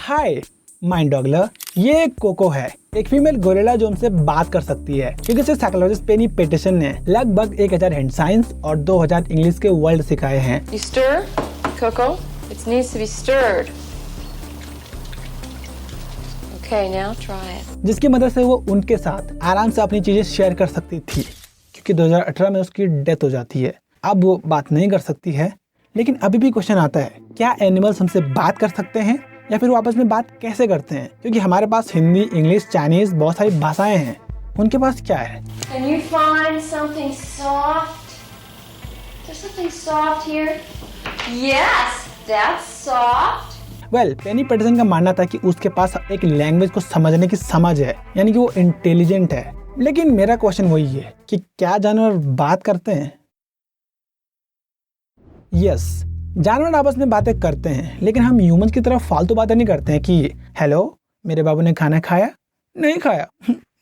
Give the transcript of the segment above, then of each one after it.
हाय mind डॉगलर, ये एक cocoa है, एक फीमेल गोरिल्ला जो हमसे बात कर सकती है, क्योंकि इसे साइकोलॉजिस्ट पेनी पेटिसन ने लगभग 1000 हैंड साइंस और 2000 इंग्लिश के वर्ड सिखाए हैं। You stir, Coco. It needs to be stirred. Okay, now try it. जिसकी मदद से वो उनके साथ आराम से अपनी चीजें शेयर कर सकती थी, क्योंकि 2018 में उसकी डेथ हो जाती है। अब वो बात नहीं कर सकती है, लेकिन अभी भी क्वेश्चन आता है, क्या एनिमल्स हमसे बात कर सकते हैं या फिर वो आपस में बात कैसे करते हैं? क्योंकि हमारे पास हिंदी, इंग्लिश, चाइनीज बहुत सारी भाषाएं हैं, उनके पास क्या है? Can you find something soft? There's something soft here. Yes, that's soft. Well, Penney petition का मानना था कि उसके पास एक लैंग्वेज को समझने की समझ है, यानी कि वो इंटेलिजेंट है। लेकिन मेरा क्वेश्चन वही है कि क्या जानवर बात करते हैं? यस, जानवर आपस में बातें करते हैं, लेकिन हम ह्यूमंस की तरफ फालतू बातें नहीं करते हैं कि हेलो, मेरे बाबू ने खाना खाया? नहीं खाया।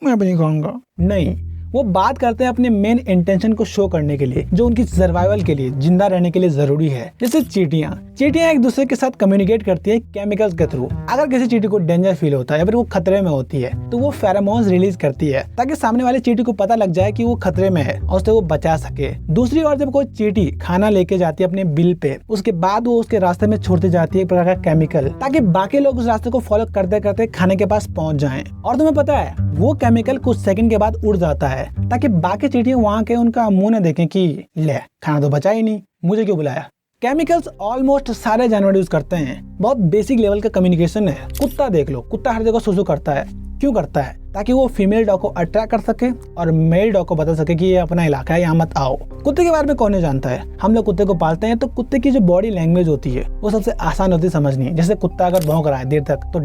मैं भी नहीं खाऊंगा। नहीं, वो बात करते हैं अपने मेन इंटेंशन को शो करने के लिए, जो उनकी सर्वाइवल के लिए, जिंदा रहने के लिए जरूरी है। जैसे चींटियां एक दूसरे के साथ कम्युनिकेट करती है केमिकल्स के थ्रू। अगर किसी चींटी को डेंजर फील होता है या फिर वो खतरे में होती है, तो वो फेरोमोन्स रिलीज करती है ताकि सामने वाले चींटी को पता लग जाए कि वो खतरे में है और उससे वो बचा सके। दूसरी ओर जब कोई चींटी खाना लेके जाती है अपने बिल पे, उसके बाद वो उसके रास्ते में छोड़ती जाती है एक प्रकार का केमिकल, ताकि बाकी लोग उस रास्ते को फॉलो करते करते खाने के पास पहुंच जाएं। और तुम्हें पता है, वो केमिकल कुछ सेकंड के बाद उड़ जाता है, ताकि बाकी चींटियां वहां के उनका मुंह न देखें कि ले, खाना तो बचा ही नहीं, मुझे क्यों बुलाया। केमिकल्स ऑलमोस्ट सारे जानवर यूज करते हैं। बहुत बेसिक लेवल का कम्युनिकेशन है। कुत्ता देख लो, कुत्ता हर जगह सुसु करता है। क्यों करता है? ताकि वो फीमेल डॉग को अट्रैक्ट कर सके और मेल डॉग को बता सके कि ये अपना इलाका है, यहाँ मत आओ। कुत्ते के बारे में कौन नहीं जानता है? हम लोग कुत्ते को पालते हैं, तो कुत्ते की जो बॉडी लैंग्वेज होती है वो सबसे आसान होती है समझनी। जैसे कुत्ता अगर भौंक रहा है देर तक, तो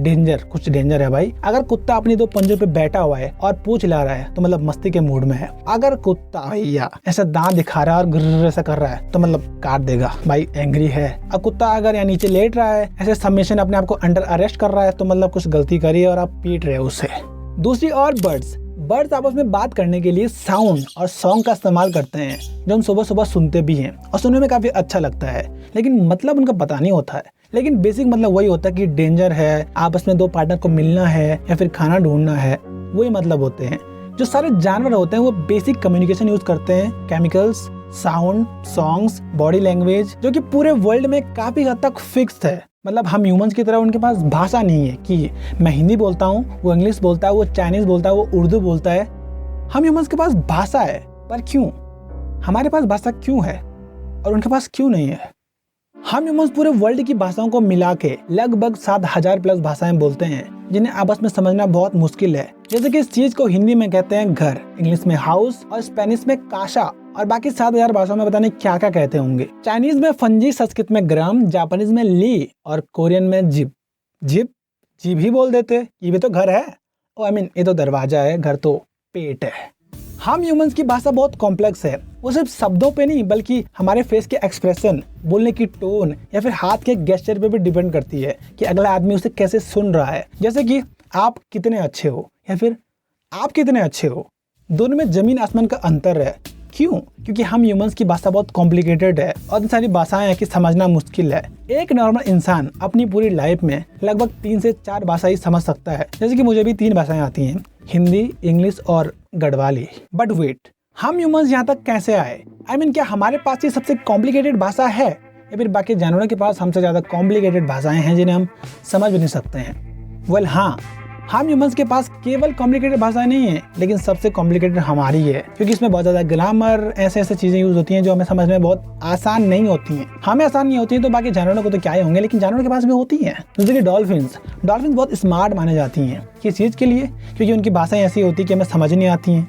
कुछ डेंजर है भाई। अगर कुत्ता अपनी 2 पंजों पे बैठा हुआ है और पूंछ हिला रहा है, तो मतलब मस्ती के मूड में है। अगर कुत्ता भैया ऐसा दांत दिखा रहा है और गुर्र ऐसा कर रहा है, तो मतलब काट देगा भाई, एंग्री है। अब कुत्ता अगर यहाँ नीचे लेट रहा है, ऐसे सबमिशन अपने आप को अंडर अरेस्ट कर रहा है, तो मतलब कुछ गलती करी है और आप पीट रहे हो उसे। दूसरी और बर्ड्स आपस में बात करने के लिए साउंड और सॉन्ग का इस्तेमाल करते हैं, जो हम सुबह सुबह सुनते भी हैं और सुनने में काफी अच्छा लगता है, लेकिन मतलब उनका पता नहीं होता है। लेकिन बेसिक मतलब वही होता है कि डेंजर है, आपस में 2 पार्टनर को मिलना है या फिर खाना ढूंढना है, वही मतलब होते हैं। जो सारे जानवर होते हैं वो बेसिक कम्युनिकेशन यूज करते हैं, chemicals, sound, songs, body language, जो कि पूरे वर्ल्ड में काफी हद तक फिक्स्ड है। मतलब हम ह्यूमंस की तरह उनके पास भाषा नहीं है कि मैं हिंदी बोलता हूँ, वो इंग्लिश बोलता है, वो चाइनीज बोलता है, वो उर्दू बोलता है। हम ह्यूमंस के पास भाषा है, पर क्यों? हमारे पास भाषा क्यों है और उनके पास क्यों नहीं है? हम ह्यूमंस पूरे वर्ल्ड की भाषाओं को मिला के लगभग 7000 प्लस भाषाएं बोलते हैं, जिन्हें आपस में समझना बहुत मुश्किल है। जैसे कि इस चीज को हिंदी में कहते हैं घर, इंग्लिश में हाउस और स्पेनिश में काशा, और बाकी 7000 भाषाओं में पता नहीं क्या क्या कहते होंगे। चाइनीज में फंजी, संस्कृत में ग्राम, जापानीज में ली और कोरियन में जिप ही बोल देते। ये भी तो घर है। ये तो दरवाजा है, घर तो पेट है। हम ह्यूमंस की भाषा बहुत कॉम्प्लेक्स है। वो सिर्फ शब्दों पे नहीं, बल्कि हमारे फेस के एक्सप्रेशन, बोलने की टोन या फिर हाथ के गेस्चर पे भी डिपेंड करती है कि अगला आदमी उसे कैसे सुन रहा है। जैसे कि आप कितने अच्छे हो या फिर आप कितने अच्छे हो, दोनों में जमीन आसमान का अंतर है। क्यों? क्योंकि हम ह्यूमंस की भाषा बहुत कॉम्प्लिकेटेड है और सारी भाषाएं हैं कि समझना मुश्किल है। एक नॉर्मल इंसान अपनी पूरी लाइफ में लगभग 3 से 4 भाषा ही समझ सकता है। जैसे कि मुझे भी 3 भाषाएं आती हैं, हिंदी, इंग्लिश और गढ़वाली। बट वेट, हम ह्यूमंस यहाँ तक कैसे आए? क्या हमारे पास ये सबसे कॉम्प्लिकेटेड भाषा है या फिर बाकी जानवरों के पास हमसे ज्यादा कॉम्प्लिकेटेड भाषाएं हैं जिन्हें हम समझ भी नहीं सकते हैं? वेल हाँ, हम ह्यूमंस के पास केवल कॉम्प्लिकेटेड भाषाएं नहीं है, लेकिन सबसे कॉम्प्लिकेटेड हमारी है, क्योंकि इसमें बहुत ज्यादा ग्रामर, ऐसे चीजें यूज होती हैं जो हमें समझ में बहुत आसान नहीं होती हैं। हमें आसान नहीं होती हैं तो बाकी जानवरों को तो क्या ही होंगे, लेकिन जानवरों के पास भी होती हैं। जैसे कि डॉल्फिन्स बहुत स्मार्ट माने जाती हैं। किस चीज के लिए? क्योंकि उनकी भाषाएं ऐसी होती है कि हमें समझ नहीं आती हैं।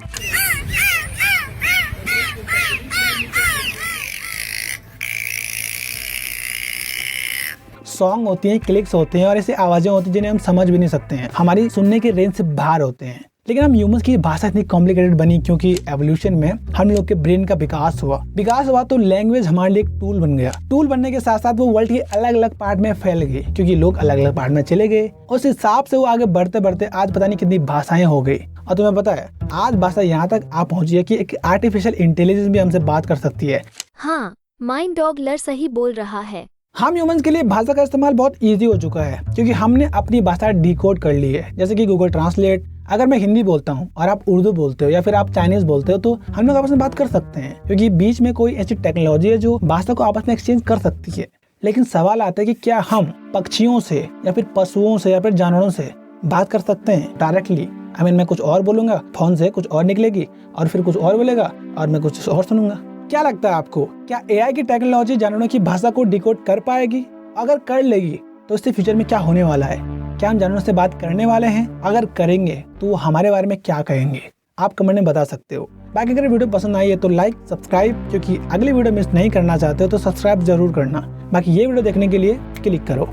सॉन्ग होती हैं, क्लिक्स होते हैं और ऐसी आवाजें होती हैं जिन्हें हम समझ भी नहीं सकते हैं, हमारी सुनने के रेंज से बाहर होते हैं। लेकिन हम ह्यूमंस की भाषा इतनी कॉम्प्लिकेटेड बनी क्योंकि एवोल्यूशन में हम लोग के ब्रेन का विकास हुआ तो लैंग्वेज हमारे लिए एक टूल बन गया। टूल बनने के साथ साथ वो वर्ल्ड के अलग अलग पार्ट में फैल गई, क्योंकि लोग अलग अलग पार्ट में चले गए। उस हिसाब से वो आगे बढ़ते बढ़ते आज पता नहीं कितनी भाषाएं हो गई। और तुम्हें पता है, आज भाषा यहाँ तक आ पहुंची है कि एक आर्टिफिशियल इंटेलिजेंस भी हमसे बात कर सकती है। हाँ, माइंड डॉगलर सही बोल रहा है। हम ह्यूमंस के लिए भाषा का इस्तेमाल बहुत इजी हो चुका है क्योंकि हमने अपनी भाषा डिकोड कर ली है, जैसे कि गूगल ट्रांसलेट। अगर मैं हिंदी बोलता हूँ और आप उर्दू बोलते हो या फिर आप चाइनीज बोलते हो तो हम लोग आपस में बात कर सकते हैं क्योंकि बीच में कोई ऐसी टेक्नोलॉजी है जो भाषा को आपस में एक्सचेंज कर सकती है। लेकिन सवाल आता है कि क्या हम पक्षियों से या फिर पशुओं से या फिर जानवरों से बात कर सकते हैं डायरेक्टली? मैं कुछ और बोलूंगा, फोन से कुछ और निकलेगी और फिर कुछ और बोलेगा और मैं कुछ और सुनूंगा। क्या लगता है आपको, क्या एआई की टेक्नोलॉजी जानवरों की भाषा को डिकोड कर पाएगी? अगर कर लेगी तो इससे फ्यूचर में क्या होने वाला है? क्या हम जानवरों से बात करने वाले हैं? अगर करेंगे तो वो हमारे बारे में क्या कहेंगे? आप कमेंट में बता सकते हो। बाकी अगर वीडियो पसंद आई है तो लाइक, सब्सक्राइब, क्योंकि अगली वीडियो मिस नहीं करना चाहते हो तो सब्सक्राइब जरूर करना। बाकी ये वीडियो देखने के लिए क्लिक करो।